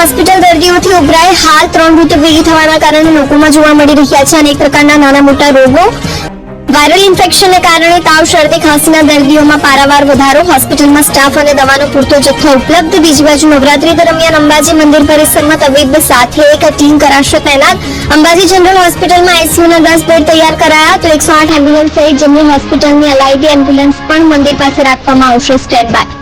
Hospital દર્દીઓથી ઉભરાય હાલ 3 મૃત્યુ ભેગી થવાના કારણે લોકોમાં જોવા મળી રહ્યા છે અનેક પ્રકારના નાના મોટા રોગો। વાયરલ ઇન્ફેક્શનને કારણે તાવ, શરદી, ખાંસીના દર્દીઓમાં પારાવાર વધારો। હોસ્પિટલમાં સ્ટાફ અને દવાનો પૂરતો જથ્થો ઉપલબ્ધ। બીજી બાજુ નવરાત્રી દરમિયાન અંબાજી મંદિર પરિસરમાં તબીબ સાથે એક ટીમ કરાશે તૈનાત। અંબાજી જનરલ હોસ્પિટલમાં આઈસીયુના 10 બેડ તૈયાર કરાયા તો 108 એમ્બ્યુલન્સ સહિત જનરલ હોસ્પિટલની એલઆઈડી એમ્બ્યુલન્સ પણ મંદિર પાસે રાખવામાં આવશે સ્ટેન્ડ બાય।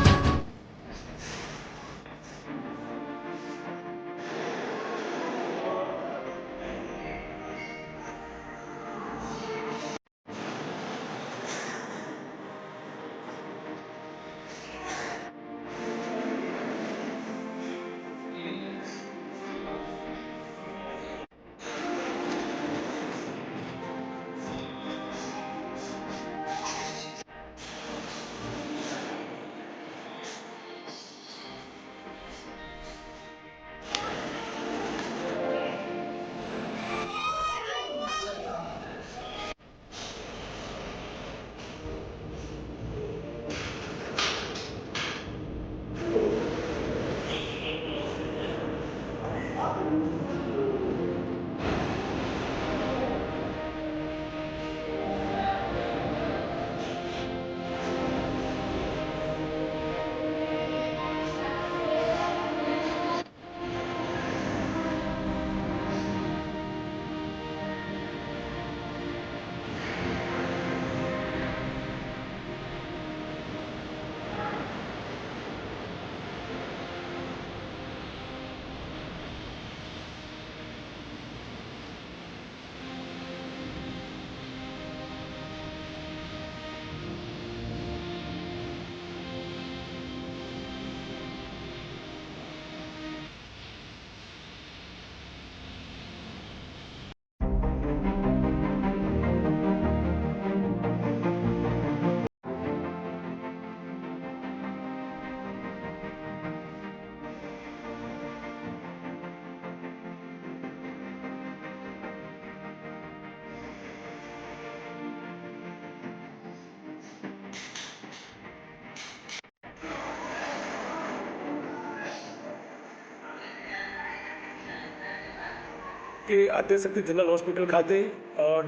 કે આદ્યશક્તિ જનરલ હોસ્પિટલ ખાતે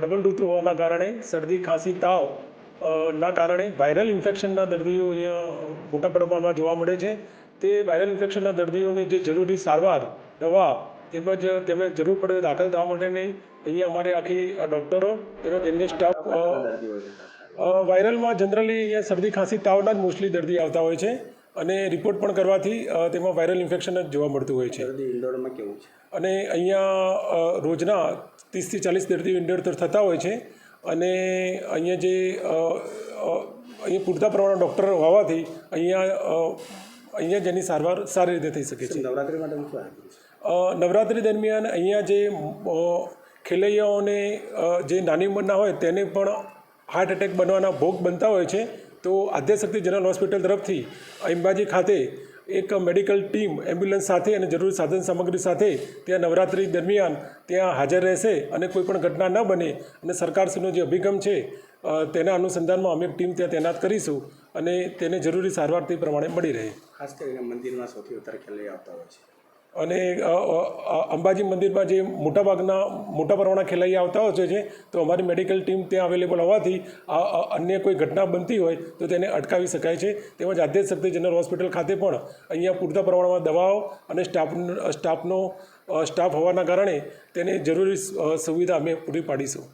ડબલ ઋતુ હોવાના કારણે શરદી, ખાંસી, તાવ ના કારણે વાયરલ ઇન્ફેક્શનના દર્દીઓ અહીંયા મોટા પ્રમાણમાં જોવા મળે છે। તે વાયરલ ઇન્ફેક્શનના દર્દીઓને જે જરૂરી સારવાર, દવા તેમજ તેમને જરૂર પડે દાખલ થવા માટેની અહીંયા અમારે આખી ડૉક્ટરો તેમજ એમની સ્ટાફ વાયરલમાં જનરલી અહીંયા શરદી, ખાંસી, તાવના જ મોસ્ટલી દર્દી આવતા હોય છે અને રિપોર્ટ પણ કરવાથી તેમાં વાયરલ ઇન્ફેક્શન જ જોવા મળતું હોય છે। અને અહીંયા રોજના 30 થી 40 દર્દીઓ ઇન્ડોર થતા હોય છે અને અહીંયા જે અહીંયા પૂરતા પ્રમાણમાં ડૉક્ટર હોવાથી અહીંયા જેની સારવાર સારી રીતે થઈ શકે છે। નવરાત્રિ માટે નવરાત્રિ દરમિયાન અહીંયા જે ખેલૈયાઓને જે નાની ઉંમરના હોય તેને પણ હાર્ટ એટેક બનવાના ભોગ બનતા હોય છે તો આદ્યશક્તિ જનરલ હોસ્પિટલ તરફથી અંબાજી ખાતે એક મેડિકલ ટીમ એમ્બ્યુલન્સ સાથે અને જરૂરી સાધન સામગ્રી સાથે ત્યાં નવરાત્રિ દરમિયાન ત્યાં હાજર રહેશે અને કોઈ પણ ઘટના ન બને અને સરકારશ્રીનો જે અભિગમ છે તેના અનુસંધાનમાં અમે એક ટીમ ત્યાં તૈનાત કરીશું અને તેને જરૂરી સારવાર તે પ્રમાણે મળી રહે। ખાસ કરીને મંદિરમાં સૌથી વધારે ખેલૈયા આવતા હોય છે અને અંબાજી મંદિરમાં જે મોટા પ્રમાણના ખેલૈયા આવતા હોય છે તો અમારી મેડિકલ ટીમ ત્યાં અવેલેબલ હોવાથી અન્ય કોઈ ઘટના બનતી હોય તો તેને અટકાવી શકાય છે। તેમજ આદ્યશક્તિ જનરલ હોસ્પિટલ ખાતે પણ અહીંયા પૂરતા પ્રમાણમાં દવાઓ અને સ્ટાફ હોવાના કારણે તેને જરૂરી સુવિધા અમે પૂરી પાડીશું।